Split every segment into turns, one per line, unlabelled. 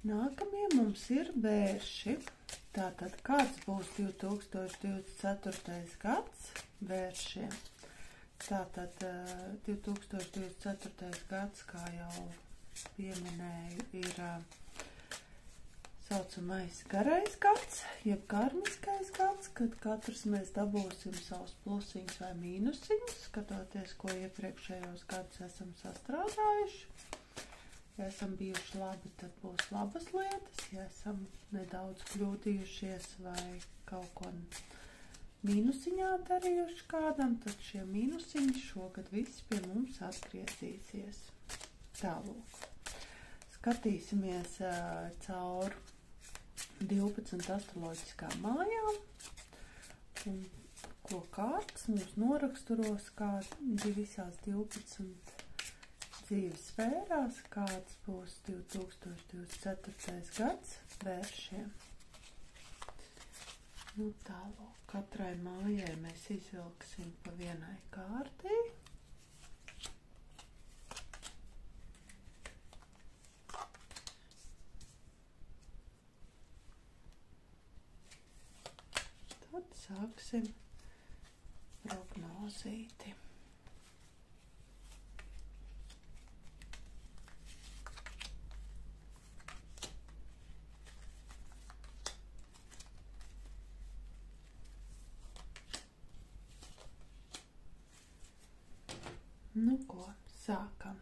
Nākamie mums ir vērši. Tātad, kāds būs 2024. gads vēršiem? Tātad, 2024. gads, kā jau pieminēju, ir saucamais garais gads, jeb karmiskais gads, kad katrs mēs dabūsim savus plusiņus vai mīnusiņus, skatoties, ko iepriekšējos gadus esam sastrādājuši. Ja esam bijuši labi, tad būs labas lietas. Ja esam nedaudz kļūdījušies vai kaut ko mīnusiņā darījuši kādam, tad šie mīnusiņi šogad visi pie mums atgriezīsies. Tālūk. Skatīsimies caur 12 astroloģiskām mājām, un ko kārtas mums noraksturos, kādi visās 12 dzīves sfērās, kāds būs 2024. gads vēršiem. Tālāk, katrai mājai mēs izvilksim pa vienai kārtī. Tad sāksim prognozīti. Ko, sākam.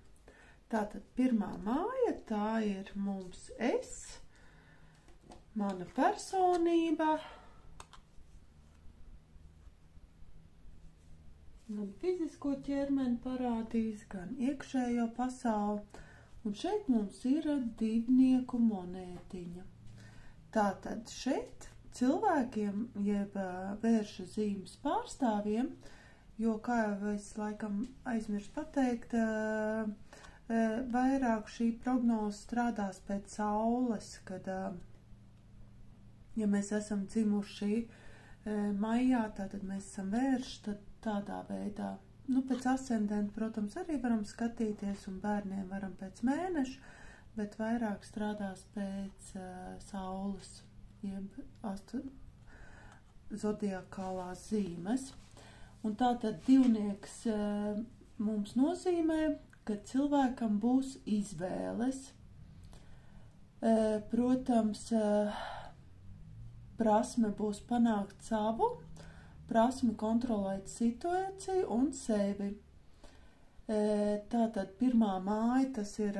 Tātad pirmā māja, tā ir mums es, mana personība, gan fizisko ķermeni parādīs, gan iekšējo pasauli, un šeit mums ir divnieku monētiņa. Tātad šeit cilvēkiem, jeb vērša zīmes pārstāvjiem, jo, kā jau es laikam aizmirsu pateikt, vairāk šī prognoze strādās pēc saules, kad, ja mēs esam dzimuši maijā, tātad mēs esam vērši, tad tādā veidā, pēc ascendenta, protams, arī varam skatīties, un bērniem varam pēc mēneša, bet vairāk strādās pēc saules, jeb zodiakālās zīmes. Un tātad divnieks mums nozīmē, ka cilvēkam būs izvēles. Protams, prasme būs panākt savu, prasme kontrolēt situāciju un sevi. Tātad pirmā māja, tas ir,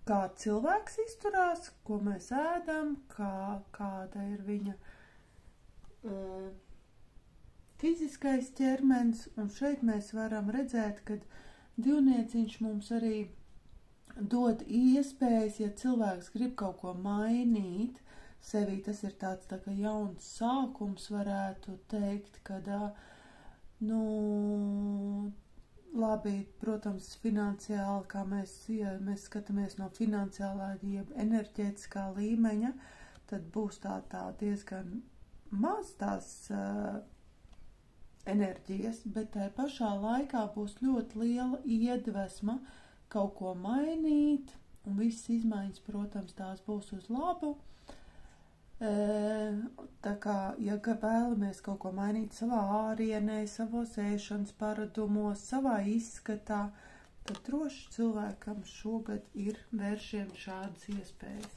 kā cilvēks izturās, ko mēs ēdam, kāda ir viņa fiziskais ķermenis, un šeit mēs varam redzēt, ka divnieciņš mums arī dod iespējas, ja cilvēks grib kaut ko mainīt sevī, tas ir tāds tā kā jauns sākums, varētu teikt, kad, labi, protams, finansiāli, kā mēs skatāmies no finansiālā, jeb enerģētiskā līmeņa, tad būs tā diezgan maz tās enerģijas, bet tai pašā laikā būs ļoti liela iedvesma kaut ko mainīt, un visas izmaiņas, protams, tās būs uz labu. Tā kā, ja vēlamies kaut ko mainīt savā ārienē, savos ēšanas paradumos, savā izskatā, tad droši cilvēkam šogad ir vēršiem šādas iespējas.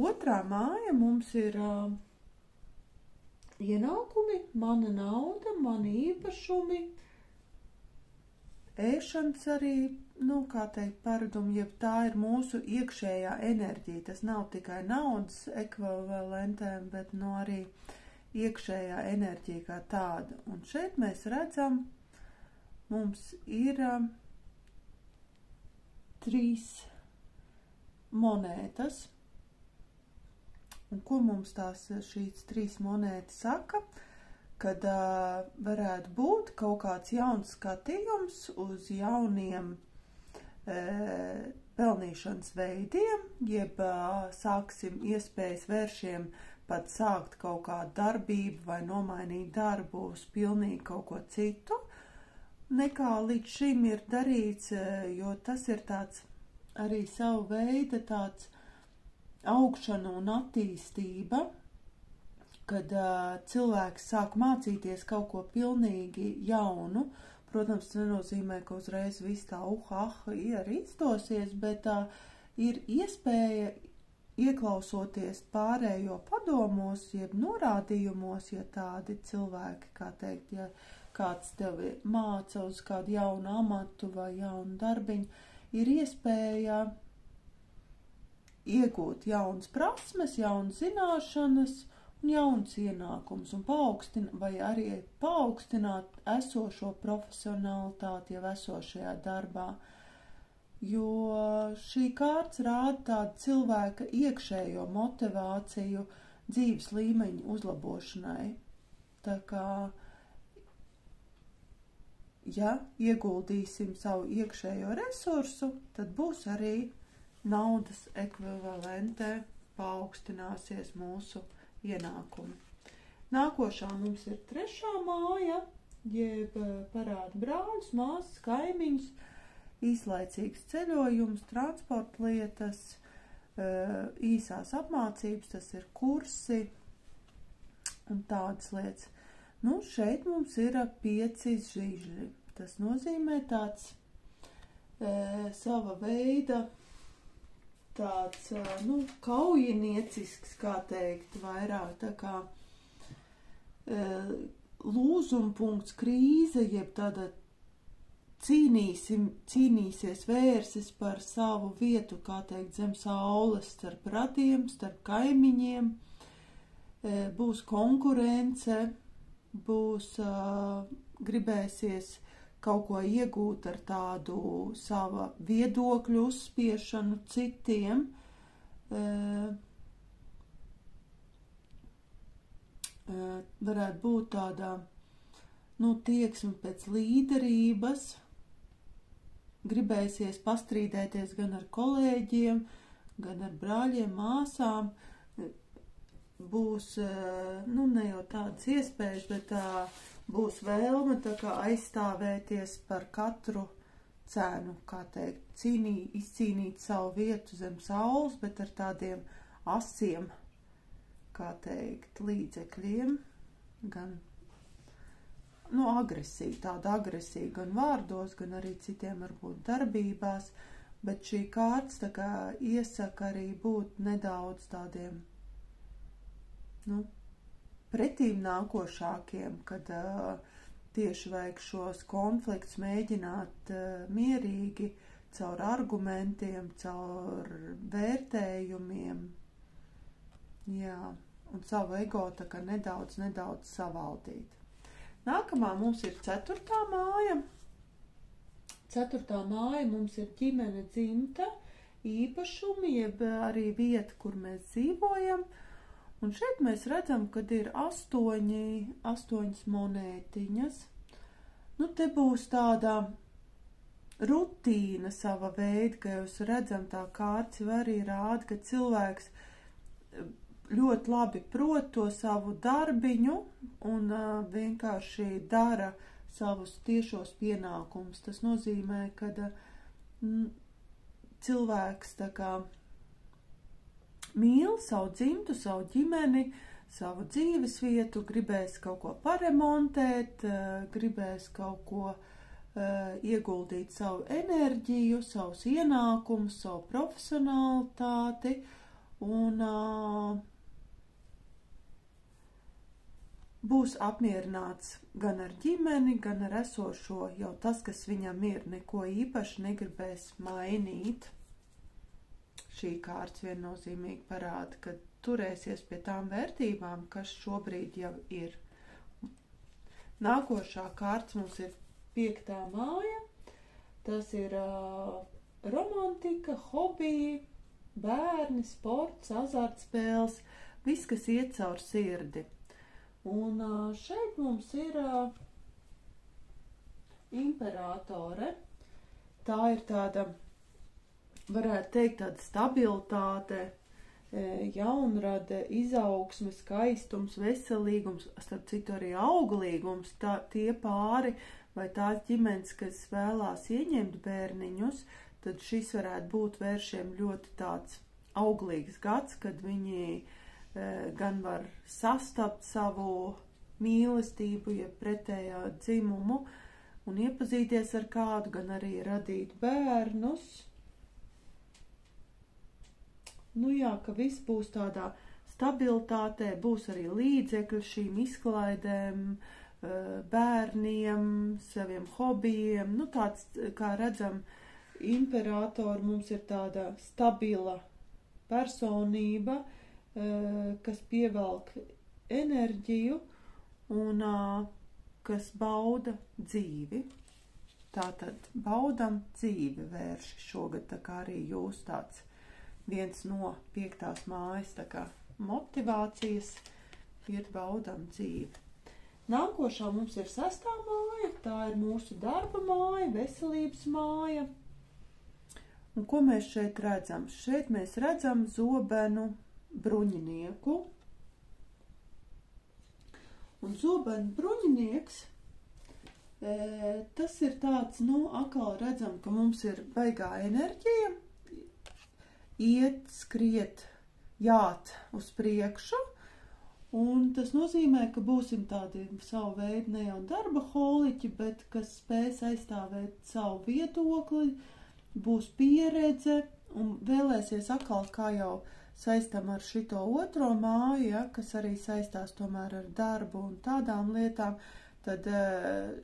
Otrā māja mums ir ienākumi, mana nauda, mani īpašumi, ēšanas arī, kā teikt, paradumi, ja tā ir mūsu iekšējā enerģija. Tas nav tikai naudas ekvivalentēm, bet arī iekšējā enerģija kā tāda. Un šeit mēs redzam, mums ir 3 monētas. Un ko mums šīs 3 monētas saka? Kad varētu būt kaut kāds jauns skatījums uz jauniem pelnīšanas veidiem, jeb sāksim iespējas vēršiem pat sākt kaut kādu darbību vai nomainīt darbu uz pilnīgi kaut ko citu, nekā līdz šim ir darīts, jo tas ir tāds arī savu veidu tāds augšana un attīstība, kad cilvēks sāk mācīties kaut ko pilnīgi jaunu. Protams, tas nenozīmē, ka uzreiz viss tā ir izdosies, bet ir iespēja ieklausoties pārējo padomos, jeb norādījumos, ja tādi cilvēki, kā teikt, ja kāds tevi māca uz kādu jaunu amatu vai jaunu darbiņu, ir iespēja iegūt jaunas prasmes, jaunas zināšanas un jaunas ienākumus un paaugstināt esošo profesionalitāti jau esošajā darbā. Jo šī kārts rāda tādu cilvēka iekšējo motivāciju dzīves līmeņa uzlabošanai. Tā kā, ja ieguldīsim savu iekšējo resursu, tad būs arī naudas ekvivalentē paaugstināsies mūsu ienākumi. Nākošā mums ir 3. māja, jeb parāda brāļus, māsas, kaimiņus, īslaicīgs ceļojums, transporta lietas, īsās apmācības, tas ir kursi un tādas lietas. Nu, šeit mums ir 5 žižļi. Tas nozīmē tāds sava veida, tāds, kaujiniecisks, kā teikt, vairāk tā kā lūzumpunkts, krīze, jeb tāda cīnīsies vērsis par savu vietu, kā teikt, zem saules, starp radiem, starp kaimiņiem, būs konkurence, būs gribēsies kaut ko iegūt ar tādu sava viedokļu uzspiešanu citiem, varētu būt tādā, tieksme pēc līderības, gribēsies pastrīdēties gan ar kolēģiem, gan ar brāļiem, māsām, būs, ne jau tādas iespējas, bet būs vēlme tā kā aizstāvēties par katru cenu, kā teikt, izcīnīt savu vietu zem saules, bet ar tādiem asiem, kā teikt, līdzekļiem, gan agresija, tāda agresija gan vārdos, gan arī citiem varbūt darbībās, bet šī kārts tā kā iesaka arī būt nedaudz tādiem, pretīm nākošākiem, kad tieši vajag šos konfliktus mēģināt mierīgi, caur argumentiem, caur vērtējumiem, jā, un savu ego tā kā nedaudz savaldīt. Nākamā mums ir 4. māja. 4. māja mums ir ģimene, dzimta, īpašumi, jeb arī vieta, kur mēs dzīvojam. Un šeit mēs redzam, kad ir 8 monētiņas. Te būs tāda rutīna sava veida, ka jūs redzam, tā kārts arī rāda, ka cilvēks ļoti labi prot to savu darbiņu un vienkārši dara savus tiešos pienākumus. Tas nozīmē, ka cilvēks tā kā mīl savu dzimtu, savu ģimeni, savu dzīves vietu, gribēs kaut ko paremontēt, gribēs kaut ko ieguldīt savu enerģiju, savus ienākumus, savu profesionalitāti un būs apmierināts gan ar ģimeni, gan ar esošo, jau tas, kas viņam ir, neko īpaši negribēs mainīt. Šī kārts viennozīmīgi parāda, ka turēsies pie tām vērtībām, kas šobrīd jau ir. Nākošā kārts mums ir 5. māja. Tas ir romantika, hobiji, bērni, sports, azartspēles, viss, kas iet caur sirdi. Un šeit mums ir imperatore. Tā ir tāda, varētu teikt, tāda stabilitāte, jaunrade, izaugsme, skaistums, veselīgums, starp citu arī auglīgums, tie pāri vai tās ģimenes, kas vēlās ieņemt bērniņus, tad šis varētu būt vēršiem ļoti tāds auglīgs gads, kad viņi gan var sastapt savu mīlestību, ja pretējā dzimumu, un iepazīties ar kādu, gan arī radīt bērnus. Nu jā, ka viss būs tādā stabilitātē, būs arī līdzekļi šīm izklaidēm, bērniem, saviem hobijiem. Nu tāds, kā redzam, imperātori mums ir tāda stabila personība, kas pievelk enerģiju un kas bauda dzīvi. Tātad baudam dzīvi vērši šogad, tā kā arī jūs tāds viens no 5. mājas, tā kā motivācijas ir baudam dzīvi. Nākošā mums ir 6. māja, tā ir mūsu darba māja, veselības māja. Un ko mēs šeit redzam? Šeit mēs redzam zobenu bruņinieku. Un zobenu bruņinieks, tas ir tāds, nu, atkal redzam, ka mums ir baigā enerģija, iet, skriet, jāt uz priekšu, un tas nozīmē, ka būsim tādi savu veidu ne jau darba holiķi, bet kas spēs aizstāvēt savu viedokli, būs pieredze un vēlēsies atkal, kā jau saistam ar šito 2. māju, ja, kas arī saistās tomēr ar darbu un tādām lietām, tad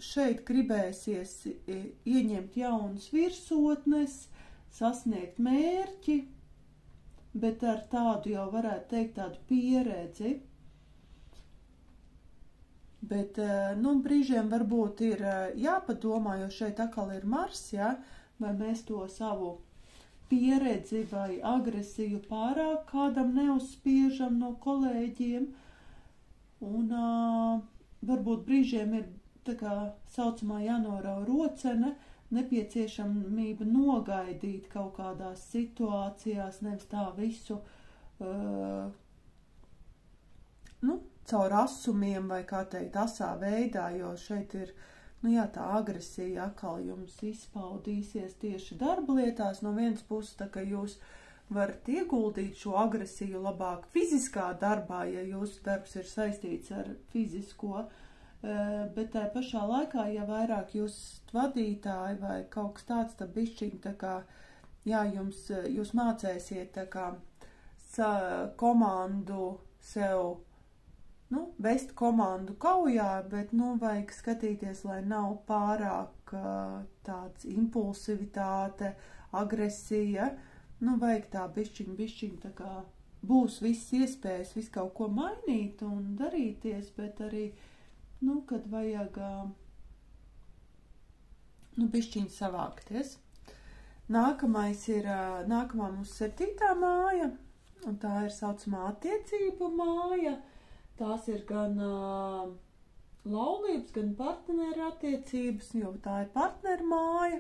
šeit gribēsies ieņemt jaunas virsotnes, sasniegt mērķi, bet ar tādu jau varētu teikt tādu pieredzi. Bet, nu, brīžiem varbūt ir jāpadomā, jo šeit atkal ir Mars, ja, vai mēs to savu pieredzi vai agresiju pārāk kādam neuzspiežam no kolēģiem. Un varbūt brīžiem ir tā kā saucamā janvāra rocene, nepieciešamība nogaidīt kaut kādās situācijās, nevis tā visu, nu, caur asumiem vai, kā teikt, asā veidā, jo šeit ir, nu jā, tā agresija atkal jums izpaudīsies tieši darba lietās. No vienas puses, tā ka jūs varat ieguldīt šo agresiju labāk fiziskā darbā, ja jūsu darbs ir saistīts ar fizisko, bet tā pašā laikā, ja vairāk jūs vadītāji vai kaut kas tāds, tad bišķiņ tā kā, jā, jūs mācēsiet tā kā komandu sev, nu, vest komandu kaujā, bet, nu, vajag skatīties, lai nav pārāk tāds impulsivitāte, agresija, nu, vajag tā bišķiņ, tā kā būs viss iespējas, viss kaut ko mainīt un darīties, bet arī, nu, kad vajag, nu, bišķiņ savākties. Nākamā mums 7. māja, un tā ir saucamā attiecību māja. Tās ir gan laulības, gan partneru attiecības, jo tā ir partneru māja.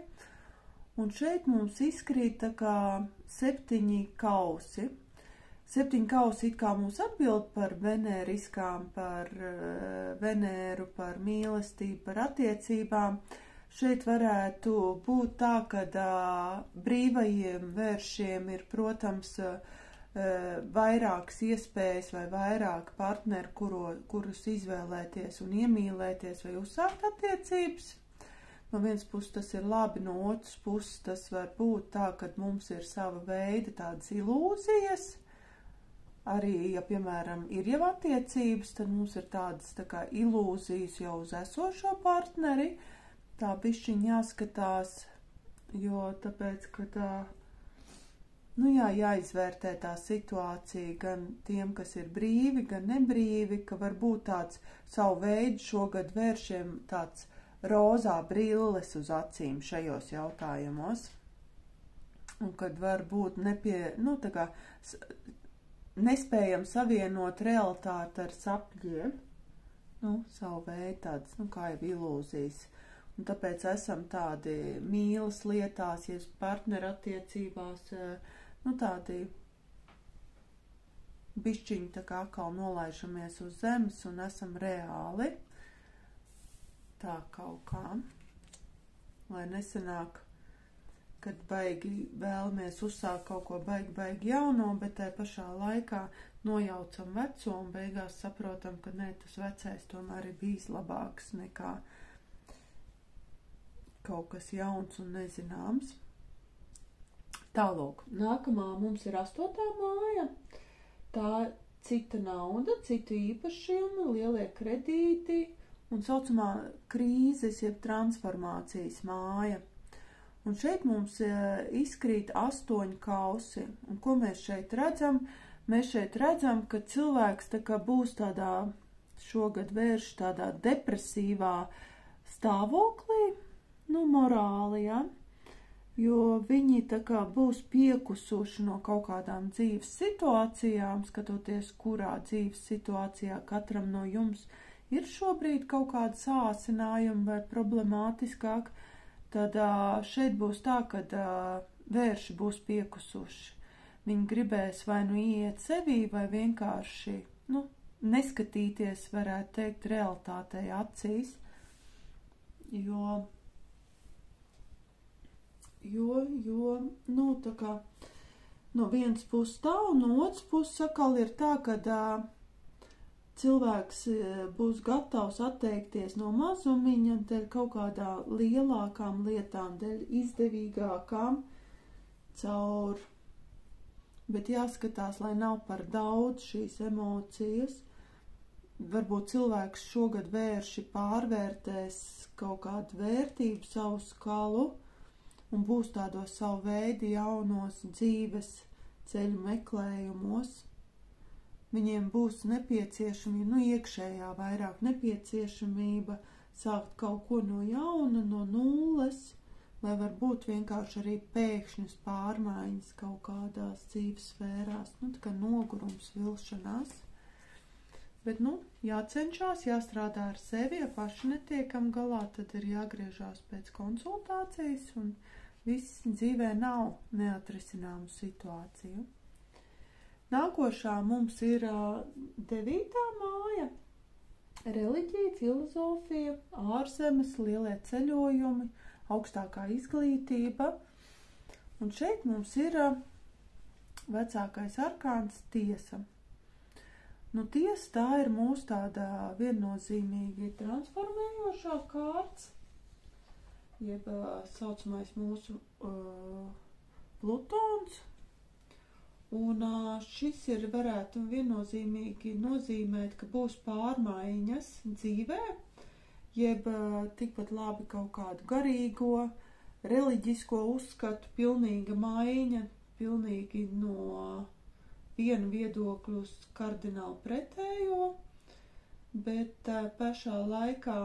Un šeit mums izkrīt tā kā 7 kausi. 7 kausi it kā mums atbild par venēriskām, par Venēru, par mīlestību, par attiecībām. Šeit varētu būt tā, ka brīvajiem vēršiem ir, protams, vairākas iespējas vai vairāk partneri, kurus izvēlēties un iemīlēties vai uzsākt attiecības. No vienas puses tas ir labi, no otras puses tas var būt tā, ka mums ir sava veida tādas ilūzijas. Arī, ja, piemēram, ir jau attiecības, tad mums ir tādas tā kā ilūzijas jau uz esošo partneri. Tā bišķiņ jāskatās, jo tāpēc, ka tā, nu jā, jāizvērtē tā situācija gan tiem, kas ir brīvi, gan nebrīvi, ka var būt tāds savu veidu šogad vēršiem tāds rozā brilles uz acīm šajos jautājumos. Un kad var būt tā kā nespējam savienot realitāti ar sapņiem, nu, savu veidu tāds, nu, kā jau ilūzijas. Un tāpēc esam tādi mīlas lietās, ja partneru attiecībās, nu, tādi bišķiņi tā kā atkal nolaižamies uz zemes un esam reāli. Tā kaut kā, lai nesanāk kad baigi vēlamies uzsākt kaut ko baigi jauno, bet tai pašā laikā nojaucam veco un beigās saprotam, ka nē, tas vecais tomēr ir bijis labāks nekā kaut kas jauns un nezināms. Tālūk, nākamā mums ir 8. māja. Tā cita nauda, citu īpašumi, lielie kredīti un saucamā krīzes, jeb transformācijas māja. Un šeit mums izkrīt 8 kausi. Un ko mēs šeit redzam? Mēs šeit redzam, ka cilvēks tā kā būs tādā, šogad vērš tādā depresīvā stāvoklī, morāli, ja? Jo viņi tā kā būs piekusuši no kaut kādām dzīves situācijām, skatoties, kurā dzīves situācijā katram no jums ir šobrīd kaut kāda sāsinājuma vai problemātiskāk, tad šeit būs tā, ka vērši būs piekusuši. Viņi gribēs vai nu iet sevī, vai vienkārši, neskatīties, varētu teikt, realitātei acīs, jo tā kā no vienas puses tā, un no otras puses atkal ir tā, ka cilvēks būs gatavs atteikties no mazumiņa dēļ kaut kādā lielākām lietām, dēļ izdevīgākām caur. Bet jāskatās, lai nav par daudz šīs emocijas. Varbūt cilvēks šogad vērši pārvērtēs kaut kādu vērtību, savu skalu, un būs tādos savu veidu jaunos dzīves ceļu meklējumos. Viņiem būs nepieciešamība, iekšējā vairāk nepieciešamība sākt kaut ko no jauna, no nulles, vai varbūt vienkārši arī pēkšņas pārmaiņas kaut kādās dzīves sfērās, tā kā nogurums, vilšanās. Bet, jācenšās, jāstrādā ar sevi, ja paši netiekam galā, tad ir jāgriežās pēc konsultācijas, un viss dzīvē nav neatrisināmu situāciju. Nākošā mums ir 9. māja. Reliģija, filozofija, ārzemes, lielie ceļojumi, augstākā izglītība. Un šeit mums ir vecākais arkāns tiesa. Tiesa tā ir mūsu tāda viennozīmīgi transformējošā kārts, jeb saucamais mūsu Plutons. Un šis ir varētu viennozīmīgi nozīmēt, ka būs pārmaiņas dzīvē, jeb tikpat labi kaut kādu garīgo, reliģisko uzskatu pilnīga maiņa, pilnīgi no vienu viedokļu uz kardināli pretējo, bet pašā laikā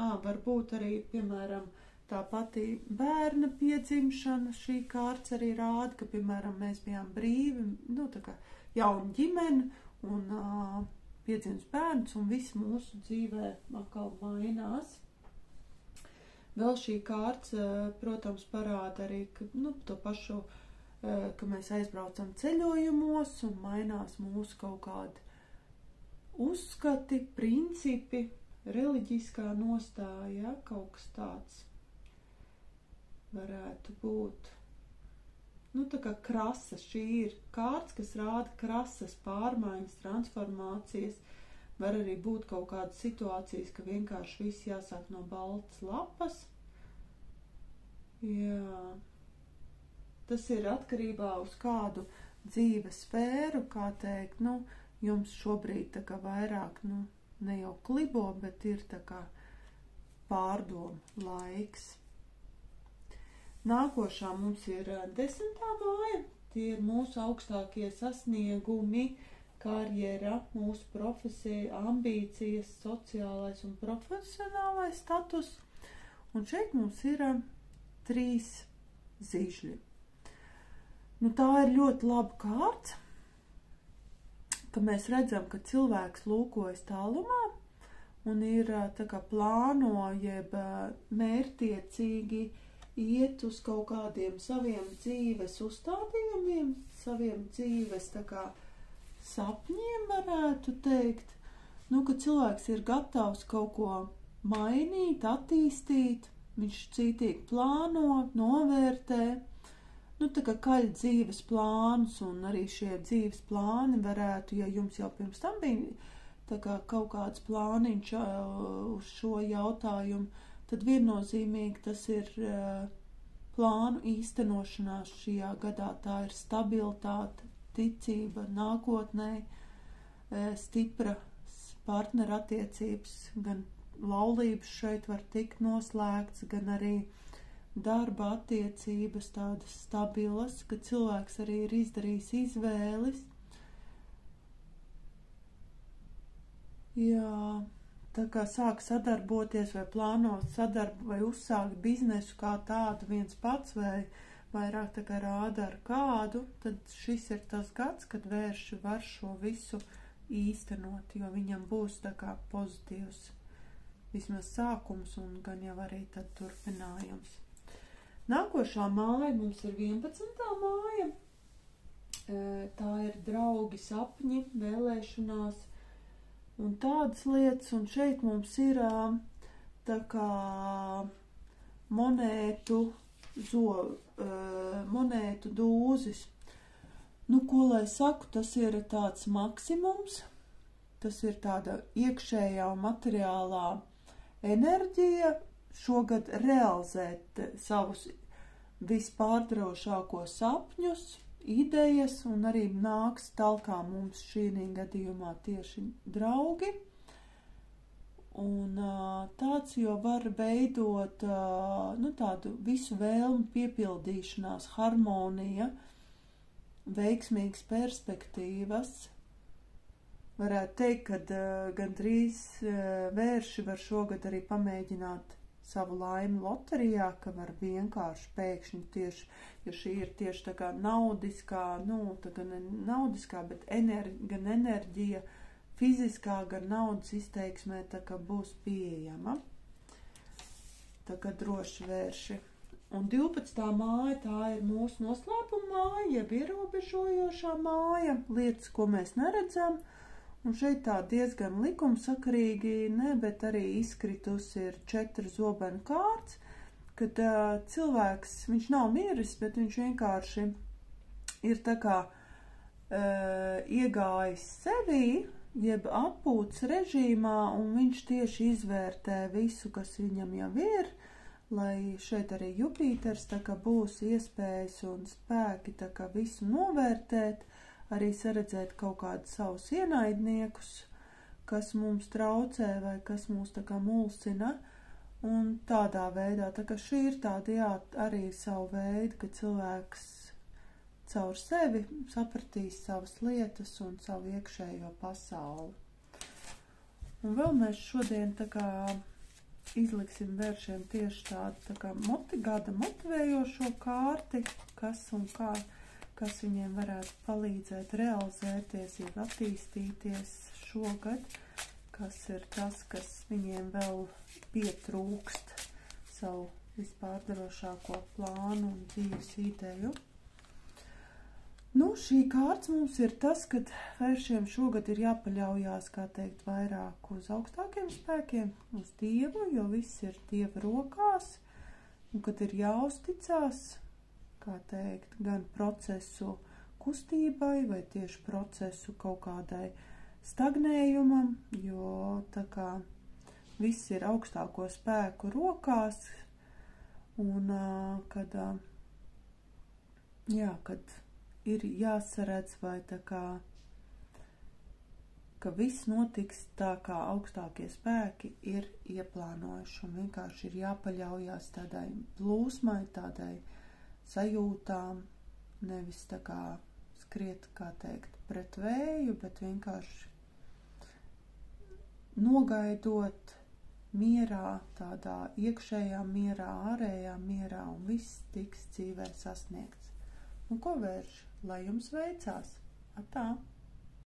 varbūt arī, piemēram, tā pati bērna piedzimšana, šī kārts arī rāda, ka, piemēram, mēs bijām brīvi, tā kā jauna ģimene un piedzimst bērns, un viss mūsu dzīvē atkal mainās. Vēl šī kārts, protams, parāda arī, ka, to pašu, ka mēs aizbraucam ceļojumos un mainās mūsu kaut kādi uzskati, principi, reliģiskā nostāja, kaut kas tāds varētu būt. Tā kā krasas, šī ir kārts, kas rāda krasas pārmaiņas, transformācijas. Var arī būt kaut kādas situācijas, ka vienkārši viss jāsāk no baltas lapas. Jā. Tas ir atkarībā uz kādu dzīves sfēru, kā teikt, jums šobrīd tā kā vairāk, ne jau klibo, bet ir tā kā pārdomu laiks. Nākošā mums ir 10. māja, tie ir mūsu augstākie sasniegumi, karjera, mūsu profesija, ambīcijas, sociālais un profesionālais status. Un šeit mums ir 3 zīšļi. Tā ir ļoti laba kārts, ka mēs redzam, ka cilvēks lūkojas tālumā un ir tā kā plāno, jeb mērķtiecīgi iet uz kaut kādiem saviem dzīves uzstādījumiem, saviem dzīves tā kā sapņiem varētu teikt, ka cilvēks ir gatavs kaut ko mainīt, attīstīt, viņš cītīgi plāno, novērtē, tā kā kaļ dzīves plānus, un arī šie dzīves plāni varētu, ja jums jau pirms tam bija tā kā kaut kāds plāniņš uz šo jautājumu, tad viennozīmīgi tas ir plānu īstenošanās šajā gadā. Tā ir stabilitāte, ticība nākotnē, stipras partnerattiecības, gan laulības šeit var tikt noslēgts, gan arī darba attiecības tādas stabilas, ka cilvēks arī ir izdarījis izvēles. Jā, tā kā sāk sadarboties vai plānot sadarbu vai uzsākt biznesu kā tādu viens pats vai vairāk tā kā rāda ar kādu, tad šis ir tas gads, kad vērši var šo visu īstenot, jo viņam būs tā kā pozitīvs vismaz sākums un gan jau arī tad turpinājums. Nākošā māja mums ir 11. māja. Tā ir draugi, sapņi, vēlēšanās un tādas lietas, un šeit mums ir tā kā monētu dūzis. Ko lai saku, tas ir tāds maksimums, tas ir tāda iekšējā un materiālā enerģija šogad realizēt savus vispārdrošākos sapņus, idejas, un arī nāks talkā mums šī gadījumā tieši draugi. Un tāds jau var veidot tādu visu vēlmu piepildīšanās, harmonija, veiksmīgas perspektīvas. Varētu teikt, ka gandrīz vērši var šogad arī pamēģināt savu laimi loterijā, ka var vienkārši pēkšņi tieši, jo šī ir tieši tā kā naudiskā, tā kā ne naudiskā, bet gan enerģija, fiziskā, gan naudas izteiksmē, tā kā būs pieejama. Tā kā droši vērši. Un 12. māja, tā ir mūsu noslēpuma māja, jeb ierobežojošā māja, lietas, ko mēs neredzam. Un šeit tā diezgan likumsakarīgi, bet arī izkritusi ir 4 zobenu kārts, kad cilvēks, viņš nav miris, bet viņš vienkārši ir tā kā iegājis sevī, jeb atpūtas režīmā, un viņš tieši izvērtē visu, kas viņam jau ir, lai šeit arī Jupīters tā kā būs iespējas un spēki tā kā visu novērtēt, arī saredzēt kaut kādus savus ienaidniekus, kas mums traucē vai kas mūs tā kā mulsina, un tādā veidā, tā kā šī ir tāda, arī savu veidu, ka cilvēks caur sevi sapratīs savas lietas un savu iekšējo pasauli. Un vēl mēs šodien tā kā izliksim vēršiem tieši tādu tā kā gada motivējošo kārti, kas un kā, kas viņiem varētu palīdzēt realizēties, jau attīstīties šogad, kas ir tas, kas viņiem vēl pietrūkst savu vispārdarošāko plānu un dzīves ideju. Šī kārts mums ir tas, kad vēršiem šogad ir jāpaļaujās, kā teikt, vairāk uz augstākiem spēkiem, uz Dievu, jo viss ir Dieva rokās, un kad ir jāuzticās, kā teikt, gan procesu kustībai vai tieši procesu kaut kādai stagnējumam, jo tā kā viss ir augstāko spēku rokās, un kad ir jāsaredz vai tā kā, ka viss notiks tā, kā augstākie spēki ir ieplānojuši, un vienkārši ir jāpaļaujās tādai plūsmai, tādai sajūtām, nevis tā kā skriet, kā teikt, pret vēju, bet vienkārši nogaidot mierā, tādā iekšējā mierā, ārējā mierā, un viss tiks dzīvē sasniegts. Ko vērš, lai jums veicās? Atā!